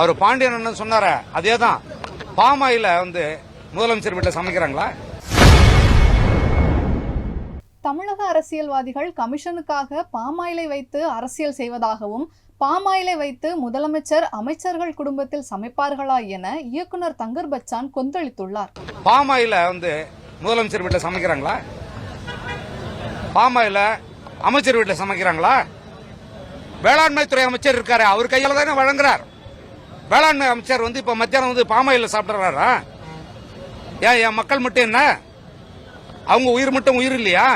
அவர் பாண்டியன் அண்ணன் சொன்னார அதேதான். பாமாயில முதலமைச்சர் வீட்டில் சமைக்கிறாங்களா? தமிழக அரசியல்வாதிகள் கமிஷனுக்காக பாமாயிலை வைத்து அரசியல் செய்வதாகவும், பாமாயிலை வைத்து முதலமைச்சர் அமைச்சர்கள் குடும்பத்தில் சமைப்பார்களா என இயக்குனர் தங்கர் பச்சான் கொந்தளித்துள்ளார். பாமாயில முதலமைச்சர் வீட்டில் சமைக்கிறாங்களா? பாமாயில அமைச்சர் வீட்டில் சமைக்கிறாங்களா? வேளாண்மை துறை அமைச்சர் இருக்காரு, அவர் கையால தானே வழங்குறார். வேளாண்மை அமைச்சர் இப்ப மத்தியானம் பாமாயில சாப்பிடுறாரா? ஏன் என் மக்கள் மட்டும் என்ன, அவங்க உயிர் மட்டும் உயிர் இல்லையா?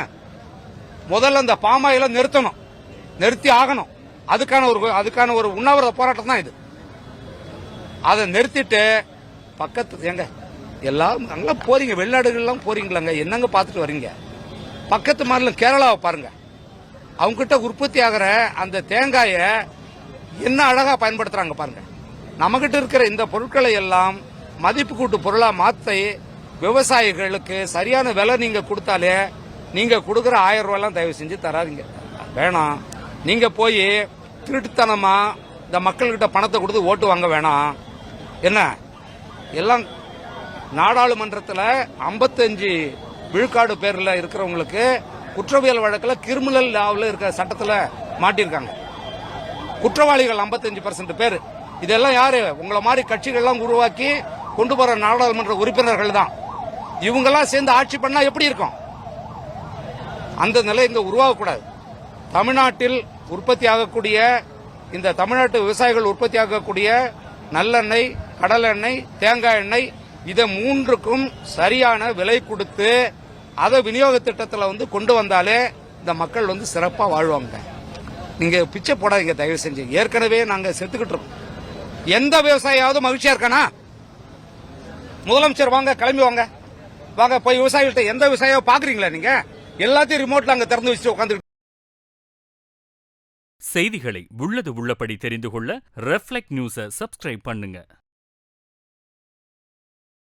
முதல்ல அந்த பாமாயில நிறுத்தணும், நிறுத்தி ஆகணும். அதுக்கான ஒரு உண்ணாவிரத போராட்டம் தான் இது. அதை நிறுத்திட்டு பக்கத்து எங்க எல்லாம் அங்க போறீங்க, வெளிநாடுகள்லாம் போறீங்களாங்க, என்னங்க பார்த்துட்டு வரீங்க? பக்கத்து மாநிலம் கேரளாவை பாருங்க, அவங்க கிட்ட உற்பத்தி ஆகிற அந்த தேங்காய என்ன அழகா பயன்படுத்துறாங்க பாருங்க. நம்ம கிட்ட இருக்கிற இந்த பொருட்களை எல்லாம் மதிப்பு கூட்டு பொருளா மாத்தி விவசாயிகளுக்கு சரியான விலை நீங்க கொடுத்தாலே, நீங்க கொடுக்கிற 1000 ரூபாய்லாம் தயவு செஞ்சு தராதீங்க, வேணாம். நீங்க போய் திருட்டுத்தனமா இந்த மக்கள்கிட்ட பணத்தை கொடுத்து ஓட்டு வாங்க வேணாம். என்ன எல்லாம் நாடாளுமன்றத்தில் 55 விழுக்காடு பேர்ல இருக்கிறவங்களுக்கு குற்றவியல் வழக்கில் கிரிமினல் லாவில் இருக்கிற சட்டத்தில் மாட்டிருக்காங்க. குற்றவாளிகள் 55% பேர். இதெல்லாம் யாரு? உங்களை மாதிரி கட்சிகள்லாம் உருவாக்கி கொண்டு போற நாடாளுமன்ற உறுப்பினர்கள் தான். இவங்கெல்லாம் சேர்ந்து ஆட்சி பண்ணா எப்படி இருக்கும்? அந்த நிலை இங்க உருவாகக்கூடாது. தமிழ்நாட்டில் உற்பத்தி ஆகக்கூடிய, இந்த தமிழ்நாட்டு விவசாயிகள் உற்பத்தி ஆகக்கூடிய நல்லெண்ணெய், கடல் எண்ணெய், தேங்காய் எண்ணெய், இதை 3க்கும் சரியான விலை கொடுத்து அதை விநியோக திட்டத்தில் கொண்டு வந்தாலே இந்த மக்கள் சிறப்பாக வாழ்வாங்க. நீங்க பிச்சை போடாதீங்க தயவு செஞ்சு. ஏற்கனவே நாங்க செத்துக்கிட்டு இருக்கோம். எந்த விவசாயியாவது மகிழ்ச்சியா இருக்கானா? முதலமைச்சர் வாங்க, கிளம்பி வாங்க, வாங்க போய் விவசாயிகள்ட்ட எந்த விவசாயியாவது பாக்குறீங்களா? நீங்க எல்லாத்தையும் ரிமோட்ல அங்க திறந்து வச்சு உட்காந்து. செய்திகளை உள்ளது உள்ளபடி தெரிந்து கொள்ள ரெஃப்ளெக்ட் நியூஸை சப்ஸ்கிரைப் பண்ணுங்க.